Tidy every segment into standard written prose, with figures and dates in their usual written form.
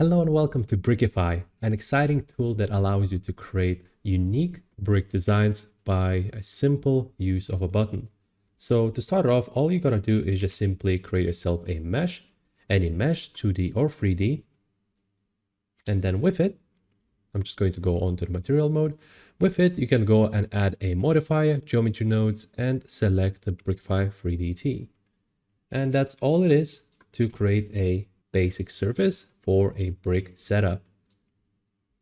Hello and welcome to Brickify, an exciting tool that allows you to create unique brick designs by a simple use of a button. So to start off, all you gotta do is just simply create yourself a mesh, any mesh, 2D or 3D. And then with it, I'm just going to go on to the material mode. With it, you can go and add a modifier, geometry nodes, and select the Brickify 3DT. And that's all it is to create a basic surface for a brick setup.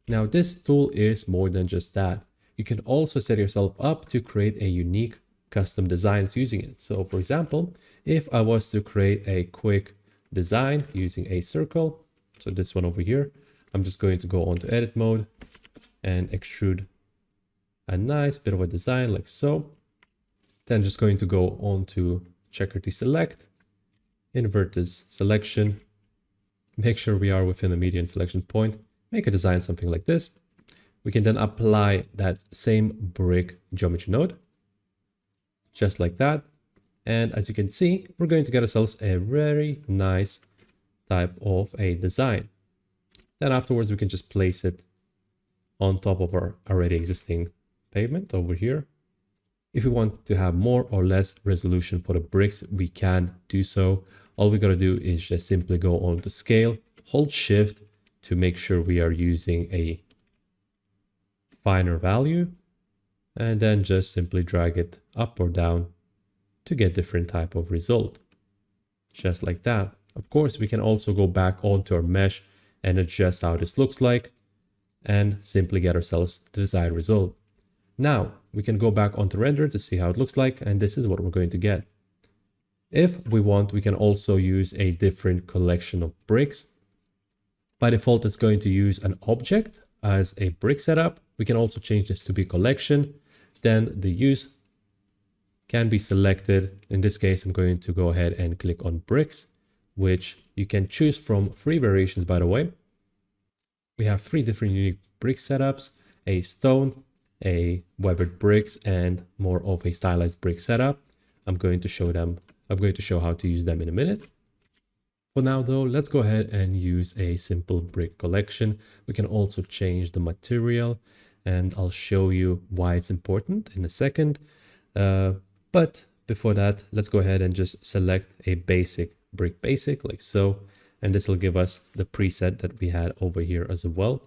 Now this tool is more than just that. You can also set yourself up to create a unique custom designs using it. So for example, if I was to create a quick design using a circle, so this one over here, I'm just going to go on to edit mode and extrude a nice bit of a design like so. Then just going to go on to checker deselect, invert this selection, make sure we are within the median selection point, make a design something like this. We can then apply that same brick geometry node, just like that. And as you can see, we're going to get ourselves a very nice type of a design. Then afterwards, we can just place it on top of our already existing pavement over here. If we want to have more or less resolution for the bricks, we can do so. All we gotta do is just simply go on to scale, hold shift to make sure we are using a finer value, and then just simply drag it up or down to get different type of result. Just like that. Of course, we can also go back onto our mesh and adjust how this looks like and simply get ourselves the desired result. Now we can go back onto render to see how it looks like, and this is what we're going to get. If we want, we can also use a different collection of bricks. By default, it's going to use an object as a brick setup. We can also change this to be collection. Then the use can be selected. In this case, I'm going to go ahead and click on bricks, which you can choose from 3 variations, by the way. We have 3 different unique brick setups: a stone, a weathered bricks, and more of a stylized brick setup. I'm going to show how to use them in a minute. For now though, let's go ahead and use a simple brick collection. We can also change the material, and I'll show you why it's important in a second. But before that, let's go ahead and just select a brick basic like so. And this will give us the preset that we had over here as well.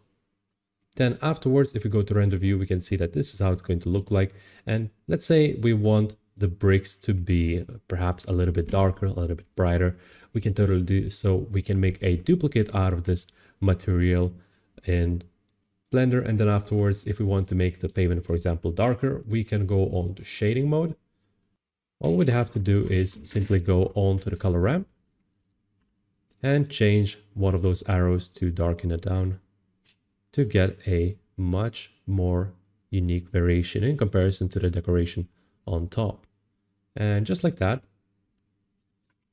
Then afterwards, if we go to render view, we can see that this is how it's going to look like. And let's say we want the bricks to be perhaps a little bit darker, a little bit brighter. We can totally do so. We can make a duplicate out of this material in Blender. And then afterwards, if we want to make the pavement, for example, darker, we can go on to shading mode. All we'd have to do is simply go on to the color ramp and change one of those arrows to darken it down to get a much more unique variation in comparison to the decoration on top. And just like that,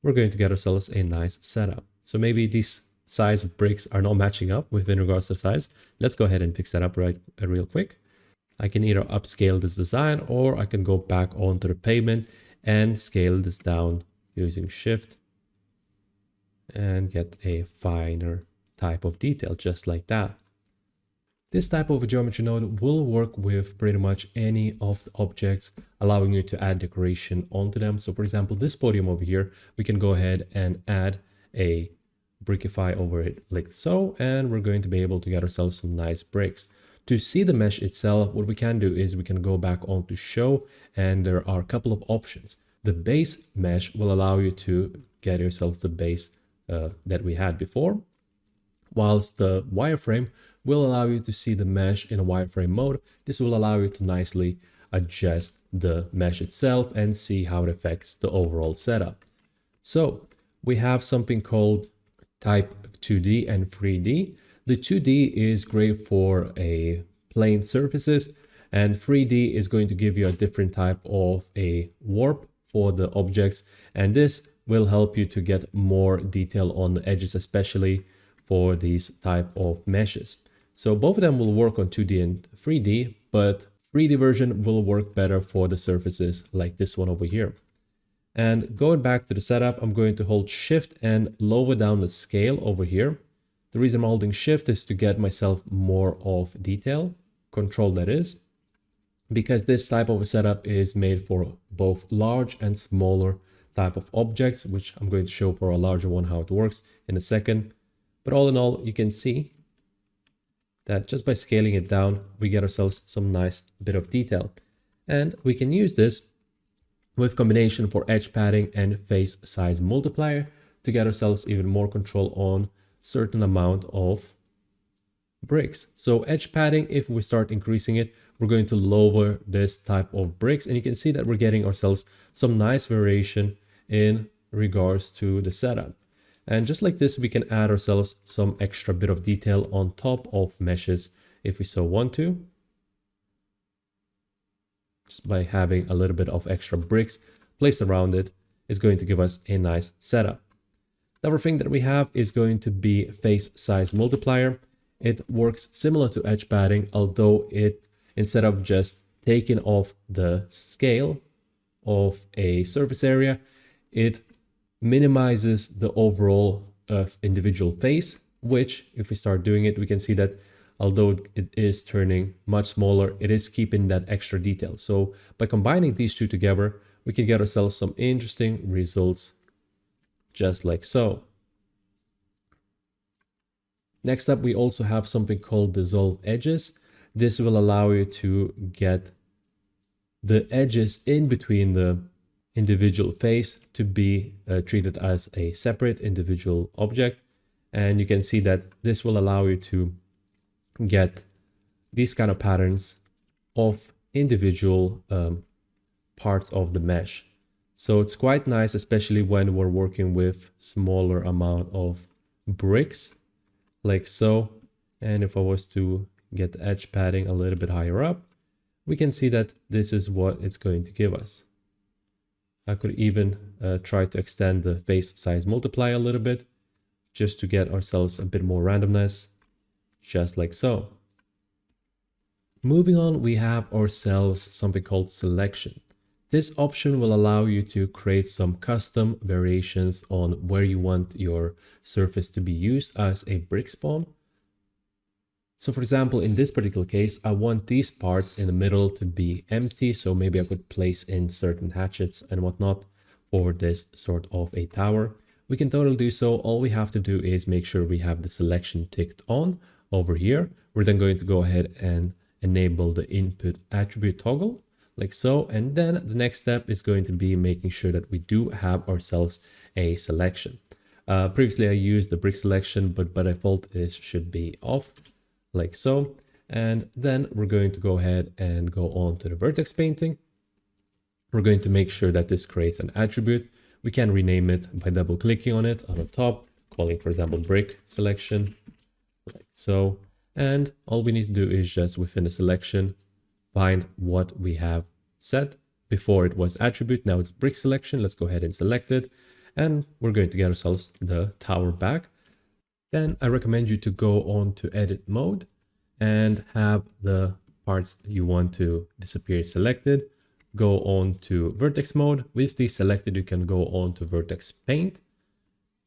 we're going to get ourselves a nice setup. So maybe these size of bricks are not matching up within regards to size. Let's go ahead and fix that up real quick. I can either upscale this design, or I can go back onto the pavement and scale this down using shift and get a finer type of detail, just like that. This type of a geometry node will work with pretty much any of the objects, allowing you to add decoration onto them. So for example, this podium over here, we can go ahead and add a Brickify over it like so, and we're going to be able to get ourselves some nice bricks. To see the mesh itself, what we can do is we can go back on to show, and there are a couple of options. The base mesh will allow you to get yourself the base that we had before, whilst the wireframe will allow you to see the mesh in a wireframe mode. This will allow you to nicely adjust the mesh itself and see how it affects the overall setup. So we have something called type 2D and 3D. The 2D is great for a plain surfaces, and 3D is going to give you a different type of a warp for the objects, and this will help you to get more detail on the edges, especially for these type of meshes. So both of them will work on 2D and 3D, but 3D version will work better for the surfaces like this one over here. And going back to the setup, I'm going to hold shift and lower down the scale over here The reason I'm holding shift is to get myself more of detail, control that is, because this type of a setup is made for both large and smaller type of objects, which I'm going to show for a larger one how it works in a second. But all in all, you can see that just by scaling it down, we get ourselves some nice bit of detail. And we can use this with combination for edge padding and face size multiplier to get ourselves even more control on certain amount of bricks. So edge padding, if we start increasing it, we're going to lower this type of bricks, and you can see that we're getting ourselves some nice variation in regards to the setup. And just like this, we can add ourselves some extra bit of detail on top of meshes if we so want to, just by having a little bit of extra bricks placed around it is going to give us a nice setup. The other thing that we have is going to be face size multiplier. It works similar to edge padding, although it, instead of just taking off the scale of a surface area, it minimizes the overall individual face, which if we start doing it, we can see that although it is turning much smaller, it is keeping that extra detail. So by combining these two together, we can get ourselves some interesting results just like so. Next up, we also have something called dissolve edges. This will allow you to get the edges in between the individual face to be treated as a separate individual object. And you can see that this will allow you to get these kind of patterns of individual parts of the mesh. So it's quite nice, especially when we're working with smaller amount of bricks like so. And if I was to get the edge padding a little bit higher up, we can see that this is what it's going to give us. I could even try to extend the face size multiply a little bit just to get ourselves a bit more randomness, just like so. Moving on, we have ourselves something called selection. This option will allow you to create some custom variations on where you want your surface to be used as a brick spawn. So for example, in this particular case, I want these parts in the middle to be empty. So maybe I could place in certain hatchets and whatnot for this sort of a tower. We can totally do so. All we have to do is make sure we have the selection ticked on over here. We're then going to go ahead and enable the input attribute toggle like so. And then the next step is going to be making sure that we do have ourselves a selection. Previously I used the brick selection, but by default it should be off like so. And then we're going to go ahead and go on to the vertex painting. We're going to make sure that this creates an attribute. We can rename it by double clicking on it on the top, calling for example brick selection like so. And all we need to do is just within the selection find what we have set. Before it was attribute, now it's brick selection. Let's go ahead and select it, and we're going to get ourselves the tower back. Then I recommend you to go on to edit mode and have the parts you want to disappear selected. Go on to vertex mode. With these selected, you can go on to vertex paint.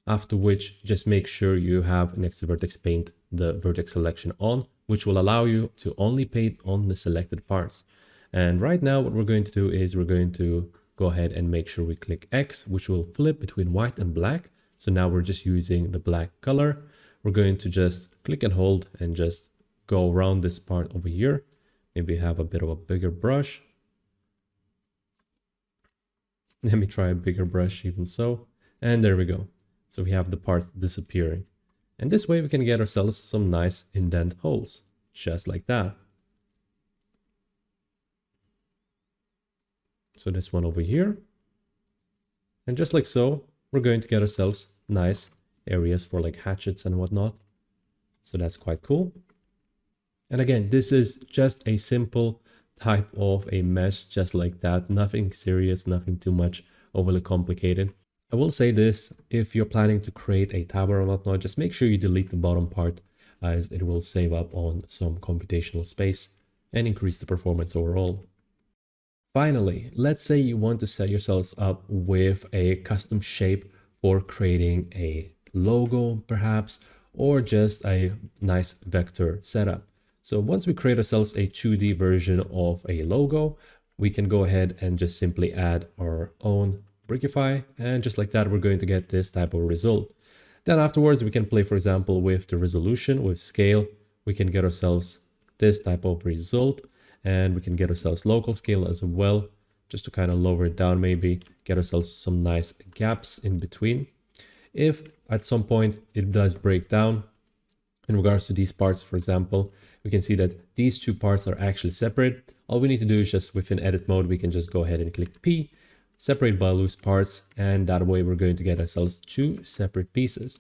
After which, just make sure you have next to vertex paint the vertex selection on, which will allow you to only paint on the selected parts. And right now what we're going to do is we're going to go ahead and make sure we click X, which will flip between white and black. So now we're just using the black color. We're going to just click and hold and just go around this part over here. Maybe have a bit of a bigger brush. Let me try a bigger brush even so. And there we go. So we have the parts disappearing. And this way we can get ourselves some nice indent holes, just like that. So this one over here. And just like so, we're going to get ourselves nice areas for like hatchets and whatnot. So that's quite cool. And again, this is just a simple type of a mesh, just like that. Nothing serious, nothing too much overly complicated. I will say this, if you're planning to create a tower or whatnot, just make sure you delete the bottom part, as it will save up on some computational space and increase the performance overall. Finally, let's say you want to set yourselves up with a custom shape for creating a logo perhaps, or just a nice vector setup. So once we create ourselves a 2D version of a logo, we can go ahead and just simply add our own Brickify, and just like that, we're going to get this type of result. Then afterwards, we can play, for example, with the resolution, with scale. We can get ourselves this type of result, and we can get ourselves local scale as well, just to kind of lower it down, maybe get ourselves some nice gaps in between. If at some point it does break down in regards to these parts, for example, we can see that these two parts are actually separate. All we need to do is just within edit mode, we can just go ahead and click P, separate by loose parts, and that way we're going to get ourselves two separate pieces.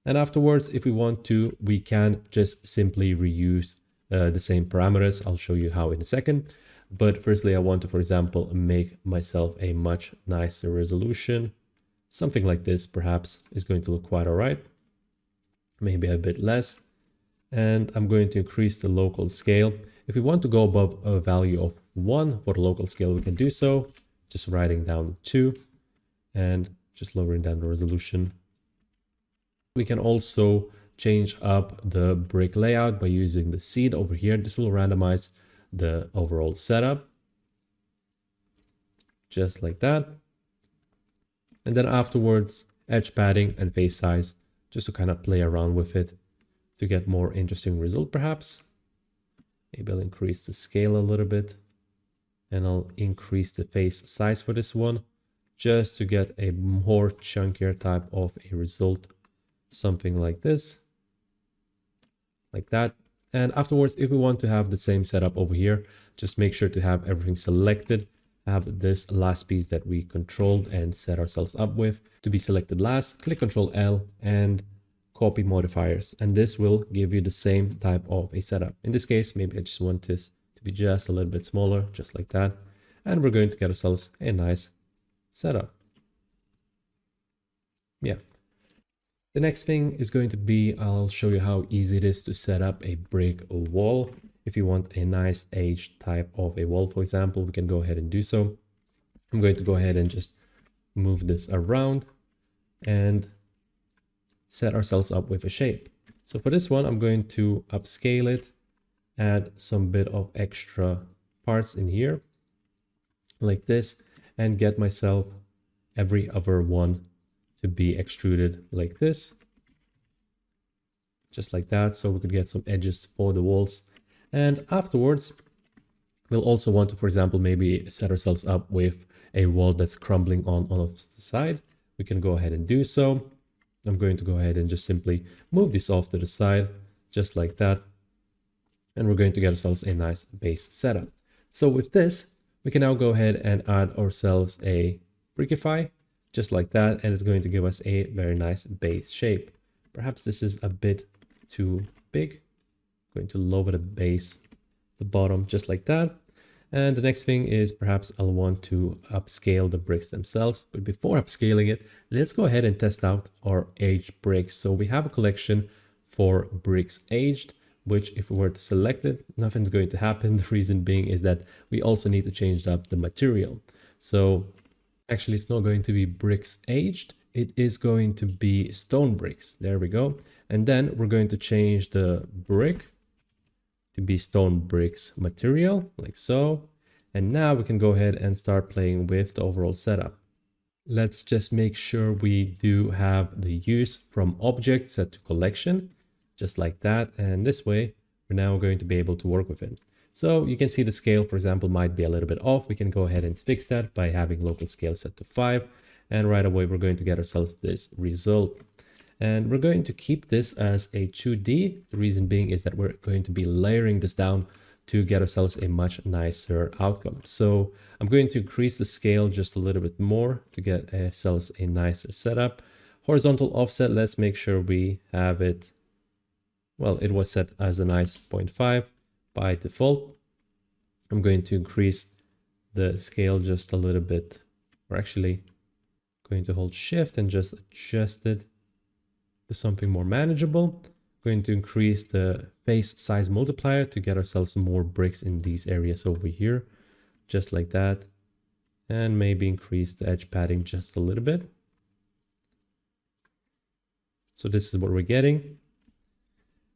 And afterwards, if we want to, we can just simply reuse the same parameters. I'll show you how in a second. But firstly, I want to, for example, make myself a much nicer resolution. Something like this perhaps is going to look quite all right. Maybe a bit less. And I'm going to increase the local scale. If we want to go above a value of 1 for the local scale, we can do so. Just writing down 2 and just lowering down the resolution. We can also change up the brick layout by using the seed over here. This will randomize the overall setup. Just like that. And then afterwards, edge padding and face size, just to kind of play around with it to get more interesting result perhaps. Maybe I'll increase the scale a little bit, and I'll increase the face size for this one, just to get a more chunkier type of a result. Something like this, like that. And afterwards, if we want to have the same setup over here, just make sure to have everything selected. Have this last piece that we controlled and set ourselves up with to be selected last. Click Ctrl L and copy modifiers, and this will give you the same type of a setup. In this case, maybe I just want this to be just a little bit smaller, just like that. And we're going to get ourselves a nice setup. Yeah. The next thing is going to be, I'll show you how easy it is to set up a brick wall. If you want a nice edge type of a wall, for example, we can go ahead and do so. I'm going to go ahead and just move this around and set ourselves up with a shape. So for this one, I'm going to upscale it, add some bit of extra parts in here like this, and get myself every other one to be extruded like this, just like that, so we could get some edges for the walls. And afterwards, we'll also want to, for example, maybe set ourselves up with a wall that's crumbling on the side. We can go ahead and do so. I'm going to go ahead and just simply move this off to the side, just like that. And we're going to get ourselves a nice base setup. So with this, we can now go ahead and add ourselves a Brickify, just like that, and it's going to give us a very nice base shape. Perhaps this is a bit too big. I'm going to lower the base, the bottom, just like that. And the next thing is perhaps I'll want to upscale the bricks themselves. But before upscaling it, let's go ahead and test out our aged bricks. So we have a collection for bricks aged, which if we were to select it, nothing's going to happen. The reason being is that we also need to change up the material. So actually, it's not going to be bricks aged. It is going to be stone bricks. There we go. And then we're going to change the brick to be stone bricks material, like so. And now we can go ahead and start playing with the overall setup. Let's just make sure we do have the use from object set to collection, just like that. And this way, we're now going to be able to work with it. So you can see the scale, for example, might be a little bit off. We can go ahead and fix that by having local scale set to 5. And right away, we're going to get ourselves this result. And we're going to keep this as a 2D. The reason being is that we're going to be layering this down to get ourselves a much nicer outcome. So I'm going to increase the scale just a little bit more to get ourselves a nicer setup. Horizontal offset, let's make sure we have it. Well, it was set as a nice 0.5 by default. I'm going to increase the scale just a little bit. We're actually going to hold shift and just adjust it to something more manageable. Going to increase the face size multiplier to get ourselves some more bricks in these areas over here, just like that. And maybe increase the edge padding just a little bit. So this is what we're getting.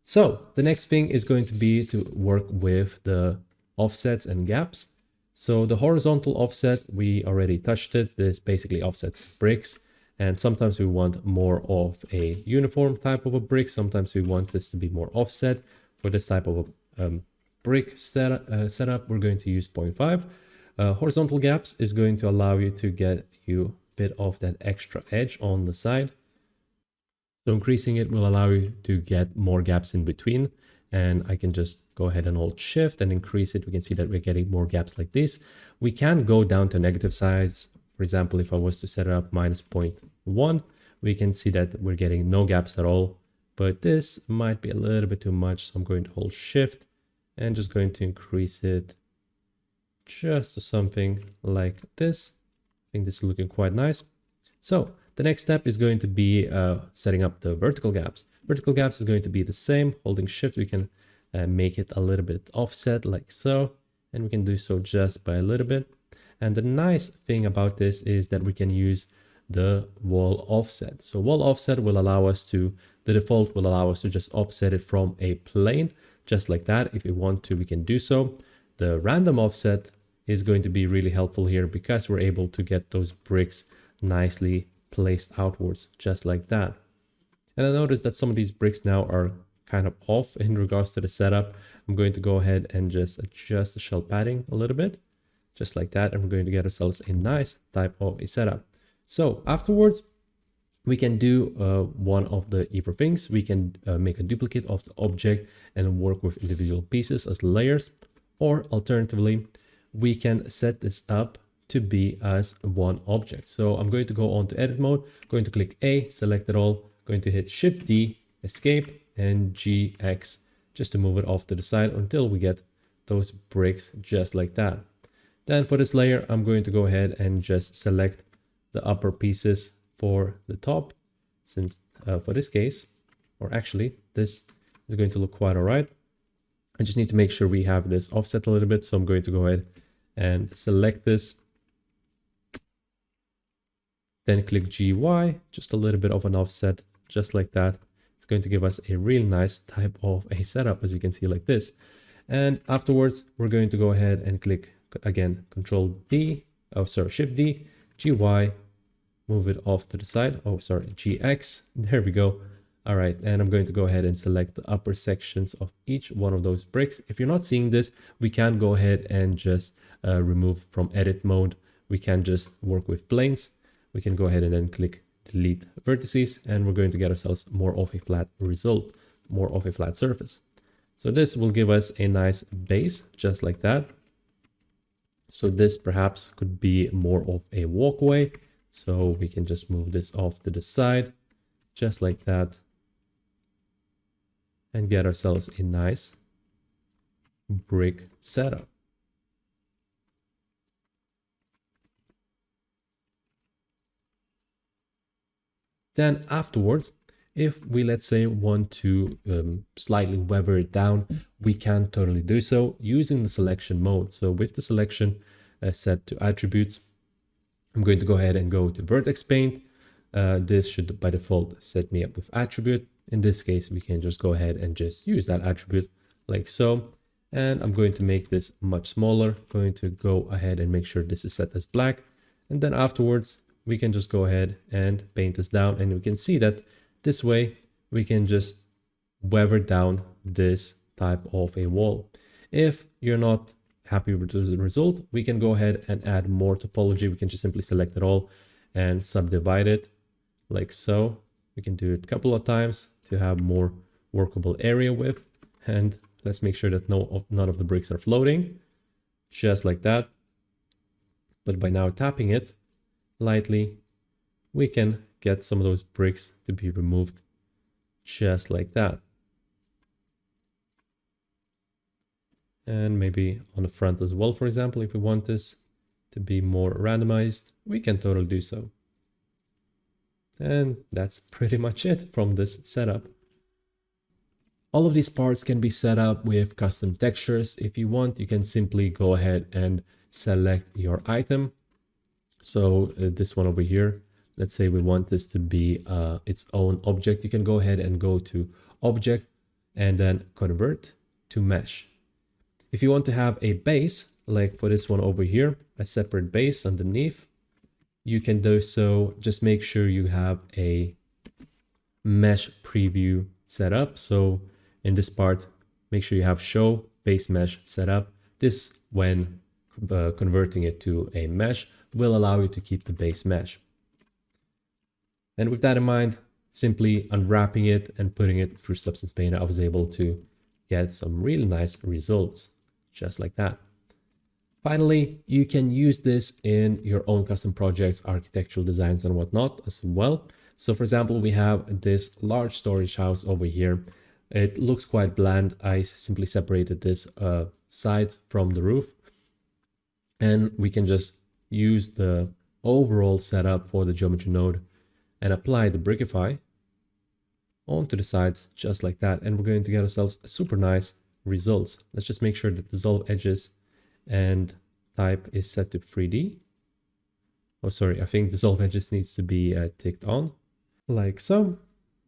So the next thing is going to be to work with the offsets and gaps. So the horizontal offset, we already touched it. This basically offsets bricks. And sometimes we want more of a uniform type of a brick. Sometimes we want this to be more offset. For this type of a brick setup, we're going to use 0.5. Horizontal gaps is going to allow you to get you a bit of that extra edge on the side. So increasing it will allow you to get more gaps in between. And I can just go ahead and hold shift and increase it. We can see that we're getting more gaps like this. We can go down to negative size. For example, if I was to set it up -0.1, we can see that we're getting no gaps at all. But this might be a little bit too much. So I'm going to hold shift and just going to increase it just to something like this. I think this is looking quite nice. So the next step is going to be setting up the vertical gaps. Vertical gaps is going to be the same. Holding shift, we can make it a little bit offset like so. And we can do so just by a little bit. And the nice thing about this is that we can use the wall offset. So wall offset will allow us to, the default will allow us to just offset it from a plane, just like that. If we want to, we can do so. The random offset is going to be really helpful here because we're able to get those bricks nicely placed outwards, just like that. And I noticed that some of these bricks now are kind of off in regards to the setup. I'm going to go ahead and just adjust the shell padding a little bit, just like that. And we're going to get ourselves a nice type of a setup. So afterwards, we can do one of the either things. We can make a duplicate of the object and work with individual pieces as layers, or alternatively, we can set this up to be as one object. So I'm going to go on to edit mode, going to click A, select it all, going to hit Shift D, escape, and GX just to move it off to the side until we get those bricks just like that. Then for this layer, I'm going to go ahead and just select the upper pieces for the top, since for this case, or actually this is going to look quite all right. I just need to make sure we have this offset a little bit. So I'm going to go ahead and select this. Then click GY, just a little bit of an offset, just like that. It's going to give us a real nice type of a setup, as you can see like this. And afterwards, we're going to go ahead and click again, Shift D, GY, move it off to the side. Oh, sorry, GX, there we go. All right, and I'm going to go ahead and select the upper sections of each one of those bricks. If you're not seeing this, we can go ahead and just remove from edit mode. We can just work with planes. We can go ahead and then click delete vertices, and we're going to get ourselves more of a flat result, more of a flat surface. So this will give us a nice base, just like that. So this perhaps could be more of a walkway. So we can just move this off to the side, just like that, and get ourselves a nice brick setup. Then afterwards, if we, let's say, want to slightly weather it down, we can totally do so using the selection mode. So with the selection set to attributes, I'm going to go ahead and go to vertex paint. This should by default set me up with attribute. In this case, we can just go ahead and just use that attribute like so. And I'm going to make this much smaller. Going to go ahead and make sure this is set as black. And then afterwards, we can just go ahead and paint this down, and we can see that this way we can just weather down this type of a wall. If you're not happy with the result, we can go ahead and add more topology. We can just simply select it all and subdivide it like so. We can do it a couple of times to have more workable area with, and let's make sure that none of the bricks are floating, just like that. But by now tapping it lightly, we can get some of those bricks to be removed, just like that. And maybe on the front as well, for example, if we want this to be more randomized, we can totally do so. And that's pretty much it from this setup. All of these parts can be set up with custom textures. If you want, you can simply go ahead and select your item. So this one over here, let's say we want this to be its own object, you can go ahead and go to object and then convert to mesh. If you want to have a base, like for this one over here, a separate base underneath, you can do so. Just make sure you have a mesh preview set up. So in this part, make sure you have show base mesh set up. This, when converting it to a mesh, will allow you to keep the base mesh. And with that in mind, simply unwrapping it and putting it through Substance Painter, I was able to get some really nice results, just like that. Finally, you can use this in your own custom projects, architectural designs and whatnot as well. So for example, we have this large storage house over here. It looks quite bland. I simply separated this side from the roof, and we can just use the overall setup for the geometry node and apply the Brickify onto the sides just like that. And we're going to get ourselves super nice results. Let's just make sure that dissolve edges and type is set to 3D. Oh, sorry, I think dissolve edges needs to be ticked on like so.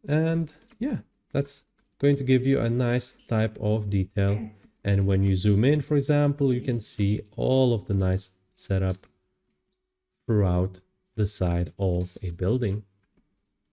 And yeah, that's going to give you a nice type of detail. And when you zoom in, for example, you can see all of the nice setup throughout the side of a building.